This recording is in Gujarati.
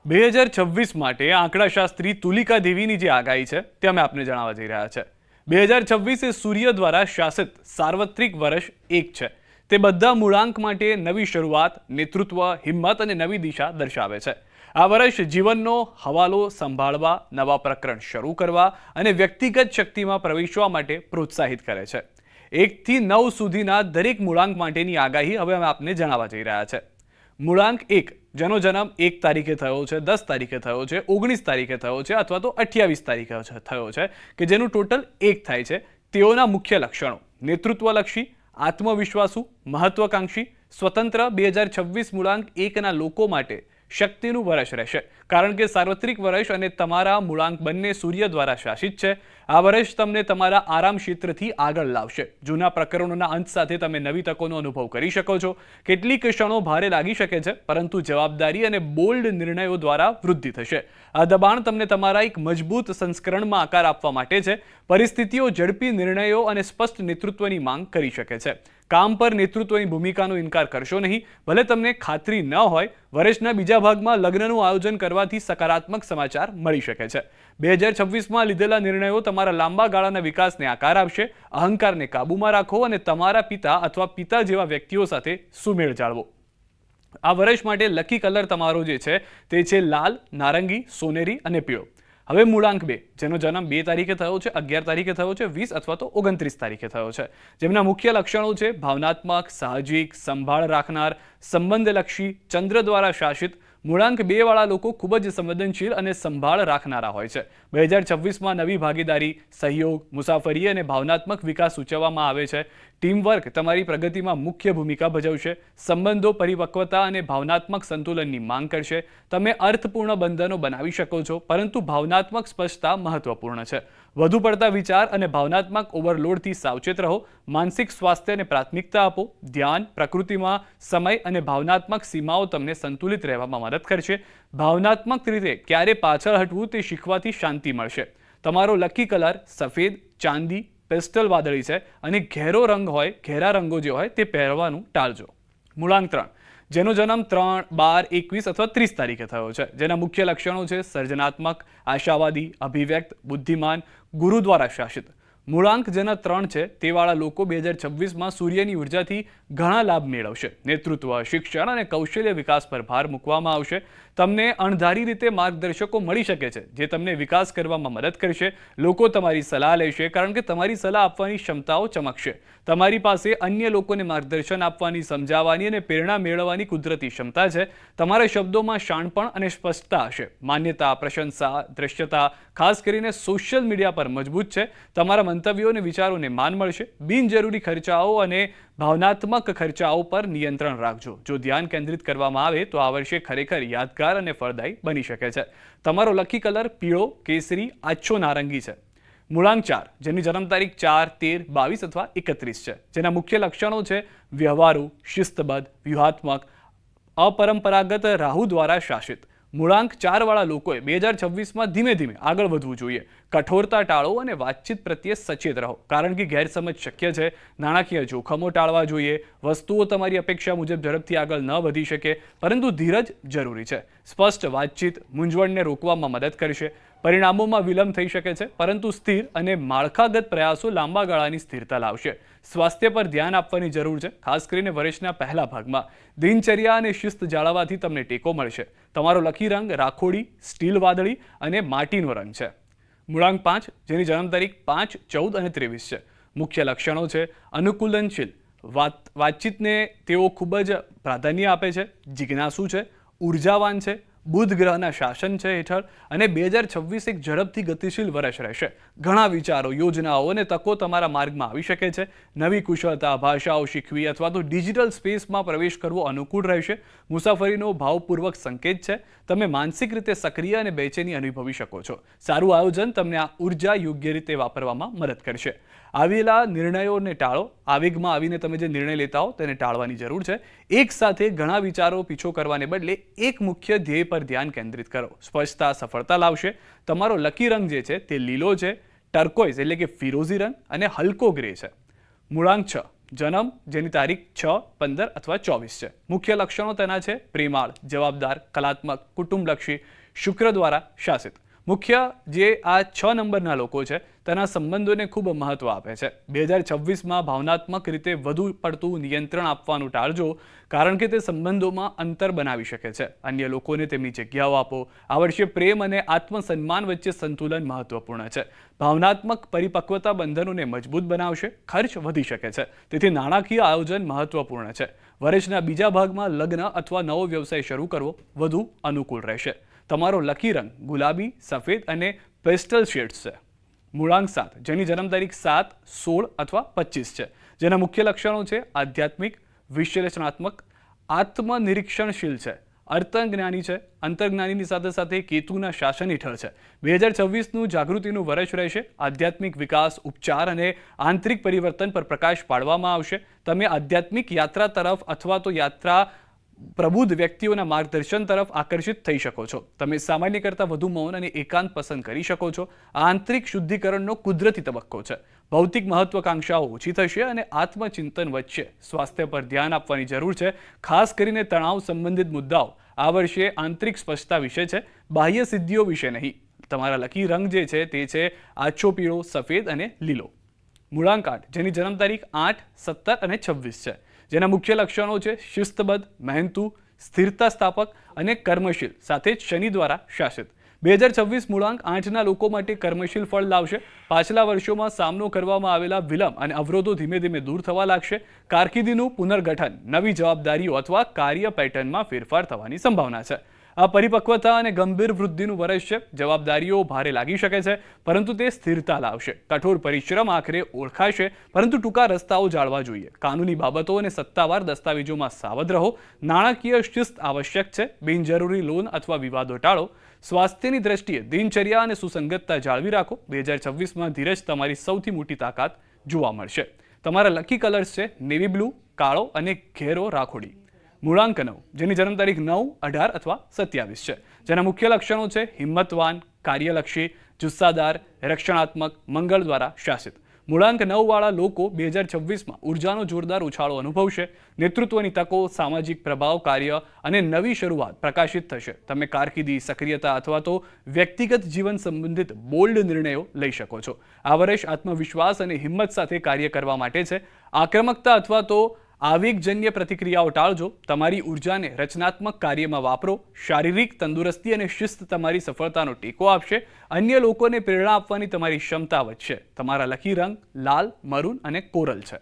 2026 માટે આંકડાશાસ્ત્રી તુલિકા દેવીની જે આગાહી છે તે અમે આપને જણાવવા જઈ રહ્યા છે. 2026 એ સૂર્ય દ્વારા શાસિત સાર્વત્રિક વર્ષ એક છે. તે બધા મૂળાંક માટે નવી શરૂઆત, નેતૃત્વ, હિંમત અને નવી દિશા દર્શાવે છે. આ વર્ષ જીવનનો હવાલો સંભાળવા, નવા પ્રકરણ શરૂ કરવા અને વ્યક્તિગત શક્તિમાં પ્રવેશવા માટે પ્રોત્સાહિત કરે છે. 1 થી 9 સુધીના દરેક મૂળાંક માટેની આગાહી હવે અમે આપને જણાવવા જઈ રહ્યા છે. મૂળાંક 1 જેનો જન્મ 1 તારીખે થયો છે, 10 તારીખે થયો છે, 19 તારીખે થયો છે અથવા તો 28 તારીખે થયો છે કે જેનું ટોટલ 1 થાય છે, તેઓના મુખ્ય લક્ષણો: નેતૃત્વલક્ષી, આત્મવિશ્વાસુ, મહત્વાકાંક્ષી, સ્વતંત્ર. 2026 મૂળાંક 1ના લોકો માટે શક્તિનું વર્ષ રહેશે, કારણ કે સાર્વત્રિક વર્ષ અને તમારા મૂળાંક બંને સૂર્ય દ્વારા શાસિત છે. આ વર્ષ તમને તમારા આરામ ક્ષેત્રથી આગળ લાવશે. જૂના પ્રકરણોના અંત સાથે તમે નવી તકોનો અનુભવ કરી શકો છો. કેટલીક ક્ષણો ભારે લાગી શકે છે, પરંતુ જવાબદારી અને બોલ્ડ નિર્ણયો દ્વારા વૃદ્ધિ થશે. આ દબાણ તમને તમારા એક મજબૂત સંસ્કરણમાં આકાર આપવા માટે છે. પરિસ્થિતિઓ ઝડપી નિર્ણયો અને સ્પષ્ટ નેતૃત્વની માંગ કરી શકે છે. કામ પર નેતૃત્વની ભૂમિકાનો ઇનકાર કરશો નહીં. ભલે તમને ખાતરી ન હોય, વર્ષના બીજા ભાગમાં લગ્નનું આયોજન કરવાથી સકારાત્મક સમાચાર મળી શકે છે. 2026માં લીધેલા નિર્ણયો તમારા લાંબા ગાળાના વિકાસને આકાર આપશે. અહંકારને કાબૂમાં રાખો અને તમારા પિતા અથવા પિતા જેવા વ્યક્તિઓ સાથે સુમેળ જાળવો. આ વર્ષ માટે લકી કલર તમારો જે છે તે છે લાલ, નારંગી, સોનેરી અને પીળો. હવે મૂળાંક 2 જેનો જન્મ 2 તારીખે થયો છે, 11 તારીખે થયો છે, 20 અથવા તો 29 તારીખે થયો છે, જેમના મુખ્ય લક્ષણો છે ભાવનાત્મક, સાહજિક, સંભાળ રાખનાર, સંબંધલક્ષી, ચંદ્ર દ્વારા શાસિત. મૂળાંક 2 વાળા લોકો ખૂબ જ સંવેદનશીલ અને સંભાળ રાખનારા હોય છે. 2026માં નવી ભાગીદારી, સહયોગ, મુસાફરી અને ભાવનાત્મક વિકાસ સૂચવવામાં આવે છે. ટીમવર્ક તમારી પ્રગતિમાં મુખ્ય ભૂમિકા ભજવશે. સંબંધો પરિપક્વતા અને ભાવનાત્મક સંતુલનની માંગ કરશે. તમે અર્થપૂર્ણ બંધનો બનાવી શકો છો, પરંતુ ભાવનાત્મક સ્પષ્ટતા મહત્વપૂર્ણ છે. વધુ પડતા વિચાર અને ભાવનાત્મક ઓવરલોડથી સાવચેત રહો. માનસિક સ્વાસ્થ્યને પ્રાથમિકતા આપો. ધ્યાન, પ્રકૃતિમાં સમય અને ભાવનાત્મક સીમાઓ તમને સંતુલિત રહેવામાં મદદ કરશે. ભાવનાત્મક રીતે ક્યારે પાછળ હટવું તે શીખવાથી શાંતિ મળશે. તમારો લકી કલર સફેદ, ચાંદી, પેસ્ટલ વાદળી છે અને ઘેરા રંગો જે હોય તે પહેરવાનું ટાળજો. મૂળાંક 3 જેનો જન્મ 3, 12, 21 અથવા 30 તારીખે થયો છે, જેના મુખ્ય લક્ષણો છે સર્જનાત્મક, આશાવાદી, અભિવ્યક્ત, બુદ્ધિમાન, ગુરુ દ્વારા શાસિત. મૂળાંક જેના 3 છે તેવાળા લોકો 2026માં સૂર્યની ઉર્જાથી ઘણા લાભ મેળવશે. નેતૃત્વ, શિક્ષણ અને કૌશલ્ય વિકાસ પર ભાર મૂકવામાં આવશે. તમને અણધારી રીતે માર્ગદર્શકો મળી શકે છે જે તમને વિકાસ કરવામાં મદદ કરશે. લોકો તમારી સલાહ લેશે કારણ કે તમારી સલાહ આપવાની ક્ષમતાઓ ચમકશે. તમારી પાસે અન્ય લોકોને માર્ગદર્શન આપવાની, સમજાવવાની અને પ્રેરણા મેળવવાની કુદરતી ક્ષમતા છે. તમારા શબ્દોમાં શાણપણ અને સ્પષ્ટતા હશે. માન્યતા, પ્રશંસા, દ્રશ્યતા ખાસ કરીને સોશિયલ મીડિયા પર મજબૂત છે. તમારા મંતવ્યો અને વિચારોને માન મળશે. બિનજરૂરી ખર્ચાઓ અને ભાવનાત્મક ખર્ચાઓ પર નિયંત્રણ રાખજો. જો ધ્યાન કેન્દ્રિત કરવામાં આવે તો આ વર્ષે ખરેખર યાદગાર અને ફળદાયી બની શકે છે. તમારો લકી કલર પીળો, કેસરી, આછો નારંગી છે. મૂળાંક 4 જેની જન્મ તારીખ 4, 13, 22 અથવા 31 છે, જેના મુખ્ય લક્ષણો છે વ્યવહારુ, શિસ્તબદ્ધ, વ્યૂહાત્મક, અપરંપરાગત, રાહુ દ્વારા શાસિત. મૂળાંક 4 વાળા લોકોએ 2026માં ધીમે ધીમે આગળ વધવું જોઈએ. કઠોરતા ટાળો અને વાતચીત પ્રત્યે સચેત રહો, કારણ કે ગેરસમજ શક્ય છે. નાણાકીય જોખમો ટાળવા જોઈએ. વસ્તુઓ તમારી અપેક્ષા મુજબ ઝડપથી આગળ ન વધી શકે, પરંતુ ધીરજ જરૂરી છે. સ્પષ્ટ વાતચીત મૂંઝવણને રોકવામાં મદદ કરશે. પરિણામોમાં વિલંબ થઈ શકે છે, પરંતુ સ્થિર અને માળખાગત પ્રયાસો લાંબા ગાળાની સ્થિરતા લાવશે. સ્વાસ્થ્ય પર ધ્યાન આપવાની જરૂર છે, ખાસ કરીને વર્ષના પહેલા ભાગમાં. દિનચર્યા અને શિસ્ત જાળવવાથી તમને ટેકો મળશે. તમારો લકી રંગ રાખોડી, સ્ટીલ વાદળી અને માટીનો રંગ છે. મૂળાંક 5 જેની જન્મ તારીખ 5, 14 અને 23 છે. મુખ્ય લક્ષણો છે અનુકૂલનશીલ, વાતચીતને તેઓ ખૂબ જ પ્રાધાન્ય આપે છે. જિજ્ઞાસુ છે, ઉર્જાવાન છે. બુધ ગ્રહના શાસન છે હેઠળ અને 2026 એક ઝડપથી ગતિશીલ વર્ષ રહેશે. ઘણા વિચારો, યોજનાઓ અને તકો તમારા માર્ગમાં આવી શકે છે. નવી કુશળતા, ભાષાઓ શીખવી અથવા તો ડિજિટલ સ્પેસમાં પ્રવેશ કરવો અનુકૂળ રહેશે. મુસાફરીનો ભાવપૂર્વક સંકેત છે. તમે માનસિક રીતે સક્રિય અને બેચેની અનુભવી શકો છો. સારું આયોજન તમને આ ઉર્જા યોગ્ય રીતે વાપરવામાં મદદ કરશે. આવેલા નિર્ણયોને ટાળો. આવેગમાં આવીને તમે જે નિર્ણય લેતા હો તેને ટાળવાની જરૂર છે. એક સાથે ઘણા વિચારો પીછો કરવાને બદલે એક મુખ્ય ધ્યેય પર ધ્યાન કેન્દ્રિત કરો. સ્પષ્ટતા સફળતા લાવશે. તમારો લકી રંગ જે છે તે લીલો છે, ટર્કોઇઝ એટલે કે ફિરોઝી રંગ અને હલકો ગ્રે છે. મૂળાંક 6 જન્મ જેની તારીખ 6, 15 અથવા 24 છે. મુખ્ય લક્ષણો તેના છે પ્રેમાળ, જવાબદાર, કલાત્મક, કુટુંબલક્ષી, શુક્ર દ્વારા શાસિત. મુખ્ય જે આ 6 નંબરના લોકો છે તેના સંબંધોને ખૂબ મહત્વ આપે છે. 2026માં ભાવનાત્મક રીતે વધુ પડતું નિયંત્રણ આપવાનું ટાળજો, કારણ કે તે સંબંધોમાં અંતર બનાવી શકે છે. અન્ય લોકોને તેમની જગ્યાઓ આપો. આ વર્ષે પ્રેમ અને આત્મસન્માન વચ્ચે સંતુલન મહત્વપૂર્ણ છે. ભાવનાત્મક પરિપક્વતા બંધનોને મજબૂત બનાવશે. ખર્ચ વધી શકે છે, તેથી નાણાકીય આયોજન મહત્વપૂર્ણ છે. વર્ષના બીજા ભાગમાં લગ્ન અથવા નવો વ્યવસાય શરૂ કરવો વધુ અનુકૂળ રહેશે. તમારો લકી રંગ ગુલાબી, સફેદ અને પેસ્ટલ શેડ્સ છે. મૂળાંક 7 જેની જન્મ તારીખ 7, 16 અથવા 25 છે, જેના મુખ્ય લક્ષણો છે આધ્યાત્મિક, વિશ્લેષણાત્મક, આત્મનિરીક્ષણશીલ છે, અર્થજ્ઞાની છે. અંતર્જ્ઞાનીની સાથે સાથે કેતુના શાસન હેઠળ છે. 2026નું જાગૃતિનું વર્ષ રહેશે. આધ્યાત્મિક વિકાસ, ઉપચાર અને આંતરિક પરિવર્તન પર પ્રકાશ પાડવામાં આવશે. તમે આધ્યાત્મિક યાત્રા તરફ અથવા તો યાત્રા પ્રબુદ્ધ વ્યક્તિઓના માર્ગદર્શન તરફ આકર્ષિત થઈ શકો છો. તમે સામાન્ય કરતાં વધુ મૌન અને એકાંત પસંદ કરી શકો છો. આંતરિક શુદ્ધિકરણનો કુદરતી તબક્કો છે. ભૌતિક મહત્વાકાંક્ષાઓ ઓછી થશે અને આત્મચિંતન વચ્ચે સ્વાસ્થ્ય પર ધ્યાન આપવાની જરૂર છે. ખાસ કરીને તણાવ સંબંધિત મુદ્દાઓ આ વર્ષે આંતરિક સ્પષ્ટતા વિશે છે, બાહ્ય સિદ્ધિઓ વિશે નહીં. તમારા લકી રંગ જે છે તે છે આછો પીળો, સફેદ અને લીલો. મૂળાંક 8 જેની જન્મ તારીખ 8, 17 અને 26 છે, જેના મુખ્ય લક્ષણો છે શિસ્તબદ્ધ, મહેનતુ, સ્થિરતા સ્થાપક અને કર્મશીલ, સાથે જ શનિ દ્વારા શાસિત. 2026 મૂળાંક 8ના લોકો માટે કર્મશીલ ફળ લાવશે. પાછલા વર્ષોમાં સામનો કરવામાં આવેલા વિલંબ અને અવરોધો ધીમે ધીમે દૂર થવા લાગશે. કારકિર્દીનું પુનર્ગઠન, નવી જવાબદારીઓ અથવા કાર્ય પેટર્નમાં ફેરફાર થવાની સંભાવના છે. આ પરિપક્વતા અને ગંભીર વૃદ્ધિનું વર્ષ છે. જવાબદારીઓ ભારે લાગી શકે છે, પરંતુ તે સ્થિરતા લાવશે. કઠોર પરિશ્રમ આખરે ઓળખાશે, પરંતુ ટૂંકા રસ્તાઓ જાળવા જોઈએ. કાનૂની બાબતો અને સત્તાવાર દસ્તાવેજોમાં સાવધ રહો. નાણાકીય શિસ્ત આવશ્યક છે. બિનજરૂરી લોન અથવા વિવાદો ટાળો. સ્વાસ્થ્યની દ્રષ્ટિએ દિનચર્યા અને સુસંગતતા જાળવી રાખો. 2026માં ધીરજ તમારી સૌથી મોટી તાકાત જોવા મળશે. તમારા લકી કલર્સ છે નેવી બ્લુ, કાળો અને ઘેરો રાખોડી. મૂળાંક 9 જેની જન્મ તારીખ 9, 18 અથવા 27 છે, જેના મુખ્ય લક્ષણો છે હિંમતવાન, કાર્યલક્ષી, જુસ્સાદાર, રક્ષણાત્મક, મંગળ દ્વારા શાસિત. મૂળાંક 9 વાળા લોકો 2026માં ઉર્જાનો જોરદાર ઉછાળો અનુભવશે. નેતૃત્વની તકો, સામાજિક પ્રભાવ, કાર્ય અને નવી શરૂઆત પ્રકાશિત થશે. તમે કારકિર્દી, સક્રિયતા અથવા તો વ્યક્તિગત જીવન સંબંધિત બોલ્ડ નિર્ણયો લઈ શકો છો. આ વર્ષ આત્મવિશ્વાસ અને હિંમત સાથે કાર્ય કરવા માટે છે. આક્રમકતા અથવા તો આવેગજન્ય પ્રતિક્રિયાઓ ટાળજો. તમારી ઉર્જાને રચનાત્મક કાર્યમાં વાપરો. શારીરિક તંદુરસ્તી અને શિસ્ત તમારી સફળતાનો ટેકો આપશે. અન્ય લોકોને પ્રેરણા આપવાની તમારી ક્ષમતા વધશે. તમારા લકી રંગ લાલ, મરૂન અને કોરલ છે.